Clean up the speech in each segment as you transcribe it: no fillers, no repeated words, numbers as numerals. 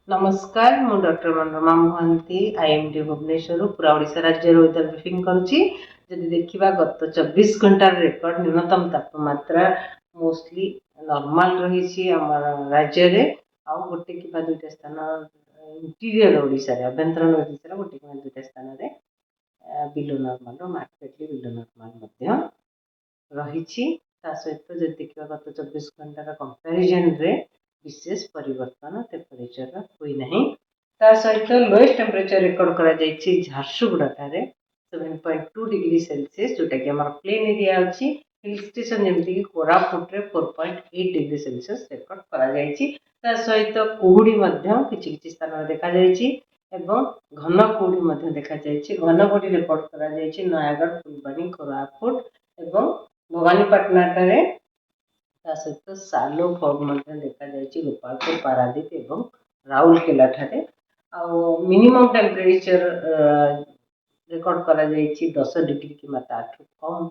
नमस्कार मु doctor Manorama Mohanty IMD Bhubaneswar पूरा ओडिशा राज्य वेदर ब्रीफिंग करुच्ची। जदि देखा गत 24 घंटार रेकर्ड न्यूनतम तापमात्रा मोस्टली नॉर्मल रही राज्य रे आउ गोटे कि दुईटा स्थान इंटीरियर ओडिशा रे अभ्यंतरण ओडिशा रे गोटे कि दुईटा स्थान रे below normal markedly below normal रही। सहित जब देखा गत 24 घंटार कंपेरिजन रे विशेष परिवर्तन टेम्परेचर हुई ना। सहित लोएस्ट टेम्परेचर रिकॉर्ड करा झारसुगुड़ा 7.2 डिग्री सेल्सियस जोटा कि आम प्लेन एरिया अच्छी हिल स्टेशन जमीक कि कोरापुट रे 4.8 डिग्री सेल्सियस रिकॉर्ड करा सहित कुहुड़ी किसी स्थान में देखा घन कुहुड़ी देखा घन कुहुड़ी रिकॉर्ड करा नयागढ़ फुलबाणी कोरापुट एवं भवानीपाटना सहित सालो फॉग देखा गोपालपुर पारादीप एवं राउरकेला ठारे मिनिमम टेम्परेचर रिकॉर्ड करा 10 डिग्री कि कम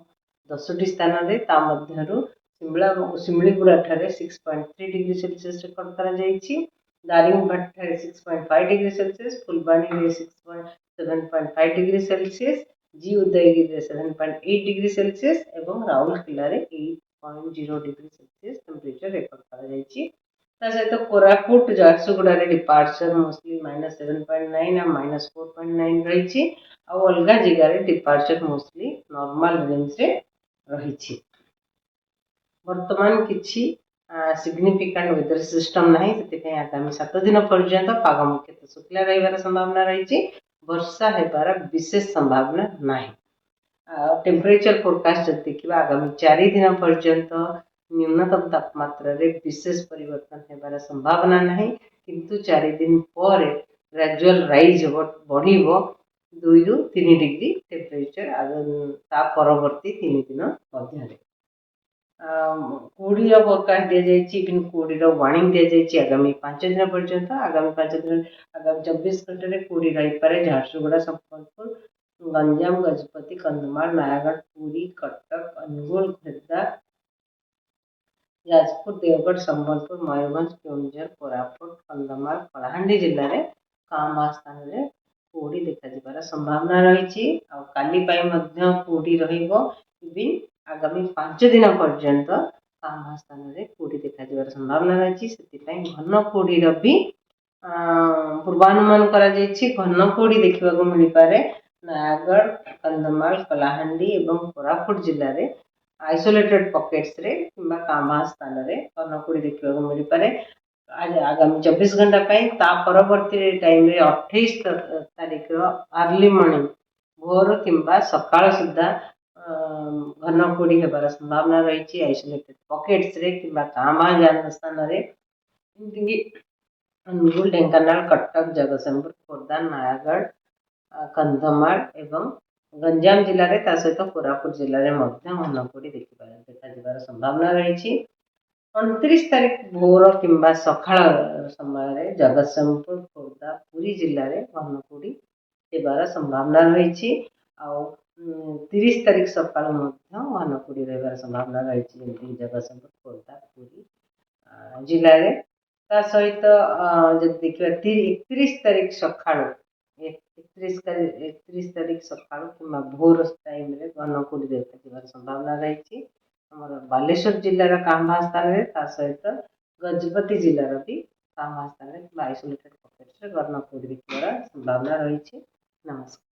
10टी स्थान सिमलीगुड़ा ठारे 6.3 डिग्री सेल्सियस रिकॉर्ड करा दारिंगबाड़ी ठारे 6.5 degree Celsius Phulbani 7.5 degree Celsius जी उदयगिरी 7.8 डिग्री सेल्सियस एवं Rourkela 8.0 degree Celsius temperature record करा सहित कोरापुट झारसुगुड़ा डिपार्चर मोस्टली -7.9 और -4.9 रही अलग जगह डिपार्चर मोस्टली नॉर्मल रेंज रे रही। वर्तमान किछि सिग्निफिकेंट वेदर सिस्टम ना आगामी 7 दिन पर्यंत पाग मुख्यतः शुक्ला रही संभावना रही वर्षा हेबार विशेष संभावना ना। टेम्परेचर फोरकास्ट जब देखा आगामी 4 दिन पर्यंत न्यूनतम तापमात्रा रे विशेष परिवर्तन हेबार संभावना ना किंतु 4 दिन पर ग्रेजुअल राइज बढ़ 2 ରୁ 3 डिग्री टेम्परेचर परवर्ती 3 दिन मध्य कुहुड़ी फोरकास्ट दि जाए कुहुड़ी वार्निंग दि जाए आगामी 5 दिन पर्यंत आगामी 24 घंटे कुहुड़ी रही पारे झारसुगुड़ा संबलपुर गंजाम गजपति कंधमाल नयागढ़ पुरी कटक अनुगुल खोर्धा जाजपुर देवगढ़ संबलपुर मयूरभंज केन्दुझर कोरापुट कंधमाल कलाहांडी जिले में कम स्थान में कुहुड़ी देखा संभावना रही काली कुहुड़ी रही आगामी 5 दिन पर्यंत कम स्थान में कुहुड़ी देखा संभावना रही घन कुहुड़ी भी पूर्वानुमान करा घन कुहुड़ी देखा मिल पारे नयागढ़ कंधमाल कलाहांडी एवं कोरापुट जिले में आइसोलेटेड पॉकेट्स रे किंबा कामा स्थान रे घन कुहुड़ी देखा मिल पारे आगामी 24 घंटा परवर्ती टाइम रे 28 तारीख अर्ली मॉर्निंग भोर किंबा सकाळ सुद्धा घन कुहुड़ी हेबार संभावना रही आइसोलेटेड पॉकेट्स रे किंबा कामा जान स्थान रे अनुगुल ढेंकानाल कटक जगतसिंहपुर खोर्धा नयागढ़ कंधमाल एवं गंजाम जिले में सहित कोरापुट जिले में घन कुहुड़ी देखा संभावना रही 29 तारीख भोर किंबा सकाळ समय जगतसिंहपुर खोर्धा पुरी जिले में घन कुहुड़ी हेबार संभावना रही 30 तारीख सकाळ घन कुहुड़ी रही संभावना रही जगतसिंहपुर खोर्धा पुरी जिले में सहित जब देखिए 31 तारीख सकाळ 31 तारीख सकाळ कि भोर टाइम रे घन कुहुड़ी देखा संभावना रही बालेश्वर जिलार कामा स्थान सहित गजपति जिलार भी कामा स्थान आइसोलेटेड पॉकेट्स घन कुहुड़ी देखा संभावना रही। नमस्कार।